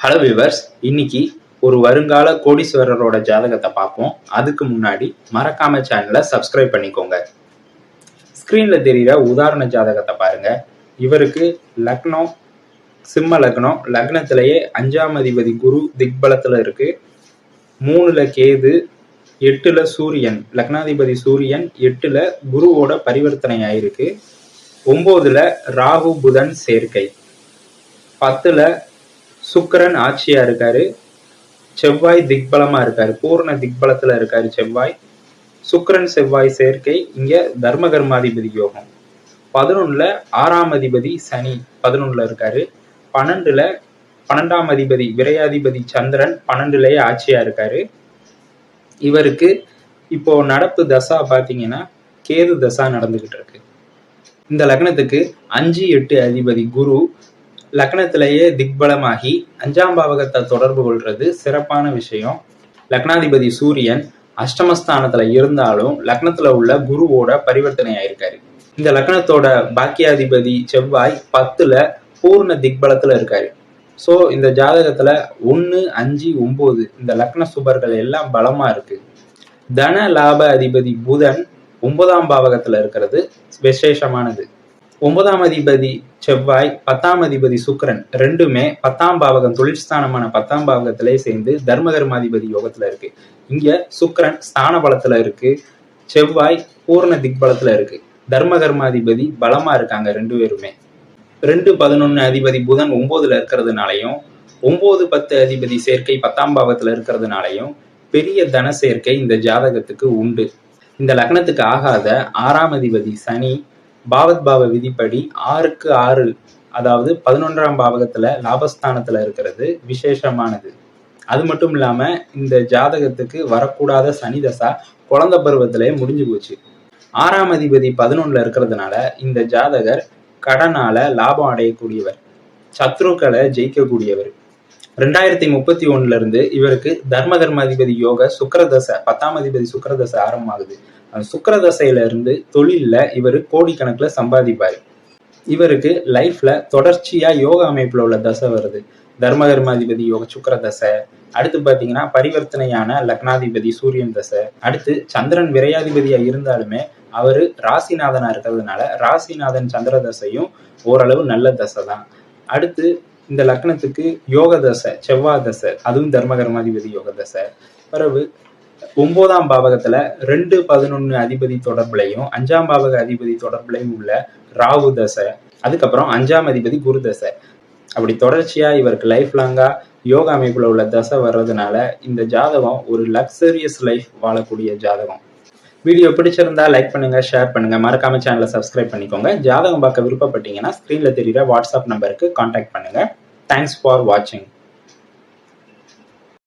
Hello viewers, இன்னைக்கு ஒரு வருங்கால கோடீஸ்வரரோட ஜாதகத்தை பார்ப்போம். அதுக்கு முன்னாடி மறக்காம சேனலை சப்ஸ்கிரைப் பண்ணிக்கோங்க. ஸ்கிரீன்ல தெரிகிற உதாரண ஜாதகத்தை பாருங்க. இவருக்கு லக்னம் சிம்ம லக்னம், லக்னத்திலேயே 5ஆம் அதிபதி குரு திக்பலத்துல இருக்கு. 3ல கேது, 8ல சூரியன், லக்னாதிபதி சூரியன் 8ல குருவோட பரிவர்த்தனை ஆயிருக்கு. 9ல ராகு புதன் சேர்க்கை, 10ல சுக்கிரன் ஆட்சியா இருக்காரு. செவ்வாய் திக்பலமா இருக்காரு, பூர்ண திக்பலத்துல இருக்காரு செவ்வாய். சுக்கிரன் செவ்வாய் சேர்க்கை, இங்க தர்ம கர்மாதிபதி யோகம். 11ல 6ஆம் அதிபதி சனி 11ல இருக்காரு. 12ஆம் அதிபதி விரையாதிபதி சந்திரன் 12லயே ஆட்சியா இருக்காரு. இவருக்கு இப்போ நடப்பு தசா பாத்தீங்கன்னா கேது தசா நடந்துகிட்டு இருக்கு. இந்த லக்னத்துக்கு 5, 8 அதிபதி குரு லக்னத்திலேயே திக்பலமாகி 5ஆம் பாவகத்தை தொடர்பு கொள்றது சிறப்பான விஷயம். லக்னாதிபதி சூரியன் அஷ்டமஸ்தானத்துல இருந்தாலும் லக்னத்துல உள்ள குருவோட பரிவர்த்தனை ஆயிருக்காரு. இந்த லக்னத்தோட பாக்கியாதிபதி செவ்வாய் 10ல பூர்ண திக்பலத்துல இருக்காரு. ஸோ இந்த ஜாதகத்துல 1, 5, 9 இந்த லக்ன சுபர்கள் எல்லாம் பலமா இருக்கு. தன லாப அதிபதி புதன் 9ஆம் பாவகத்துல இருக்கிறது விசேஷமானது. 9ஆம் அதிபதி செவ்வாய், 10ஆம் அதிபதி சுக்கிரன் ரெண்டுமே 10ஆம் பாவகம் தொழிற்ஸ்தானமான 10ஆம் பாவகத்திலே சேர்ந்து தர்மகர்மாதிபதி யோகத்துல இருக்கு. இங்க சுக்கிரன் ஸ்தான பலத்துல இருக்கு, செவ்வாய் பூர்ண திக்பலத்துல இருக்கு. தர்மகர்மாதிபதி பலமா இருக்காங்க ரெண்டு பேருமே. 2, 11 அதிபதி புதன் 9ல இருக்கிறதுனாலையும் 9, 10 அதிபதி சேர்க்கை 10ஆம் பாவத்துல இருக்கிறதுனாலையும் பெரிய தன சேர்க்கை இந்த ஜாதகத்துக்கு உண்டு. இந்த லக்னத்துக்கு ஆகாத 6ஆம் அதிபதி சனி பாவத் பாவ விதிப்படி 6க்கு 6, அதாவது 11ஆம் பாவகத்துல லாபஸ்தானத்துல இருக்கிறது விசேஷமானது. அது மட்டும் இல்லாம இந்த ஜாதகத்துக்கு வரக்கூடாத சனி தசா குழந்தை பருவத்திலே முடிஞ்சு போச்சு. 6ஆம் அதிபதி 11ல இருக்கிறதுனால இந்த ஜாதகர் கடனால லாபம் அடையக்கூடியவர், சத்ருக்களை ஜெயிக்கக்கூடியவர். 2031 இருந்து இவருக்கு தர்மகர்மாதிபதி யோக சுக்கிரதசை 10ஆம் அதிபதி சுக்கிரதசை ஆரம்பமாகுது. அந்த சுக்கிரதசையில இருந்து தொழில்ல இவர் கோடிக்கணக்குல சம்பாதிப்பாரு. இவருக்கு லைஃப்ல தொடர்ச்சியா யோக அமைப்புல உள்ள தசை வருது. தர்மகர்மாதிபதி யோக சுக்கிரதசை, அடுத்து பாத்தீங்கன்னா பரிவர்த்தனையான லக்னாதிபதி சூரியன் தசை, அடுத்து சந்திரன் விரையாதிபதியா இருந்தாலுமே அவரு ராசிநாதனா இருக்கிறதுனால ராசிநாதன் சந்திர தசையும் ஓரளவு நல்ல தசை தான். அடுத்து இந்த லக்னத்துக்கு யோக தசை செவ்வாய் தசை, அதுவும் தர்மகர்மாதிபதி யோக தசை. பிறகு 9ஆம் பாவகத்துல 2, 11 அதிபதி தொடர்புலையும் 5ஆம் பாவக அதிபதி தொடர்புலையும் உள்ள ராகு தசை, அதுக்கப்புறம் 5ஆம் அதிபதி குரு தசை. அப்படி தொடர்ச்சியா இவருக்கு லைஃப் லாங்கா யோக அமைப்புல உள்ள தசை வர்றதுனால இந்த ஜாதகம் ஒரு லக்ஸரியஸ் லைஃப் வாழக்கூடிய ஜாதகம். வீடியோ பிடிச்சிருந்தா லைக் பண்ணுங்க, ஷேர் பண்ணுங்க, மறக்காம சேனலை சப்ஸ்கிரைப் பண்ணிக்கோங்க. ஜாதகம் பார்க்க விருப்பப்பட்டீங்கன்னா ஸ்கிரீன்ல தெரியுற வாட்ஸ்அப் நம்பருக்கு கான்டாக்ட் பண்ணுங்க. தேங்க்ஸ் ஃபார் வாட்சிங்.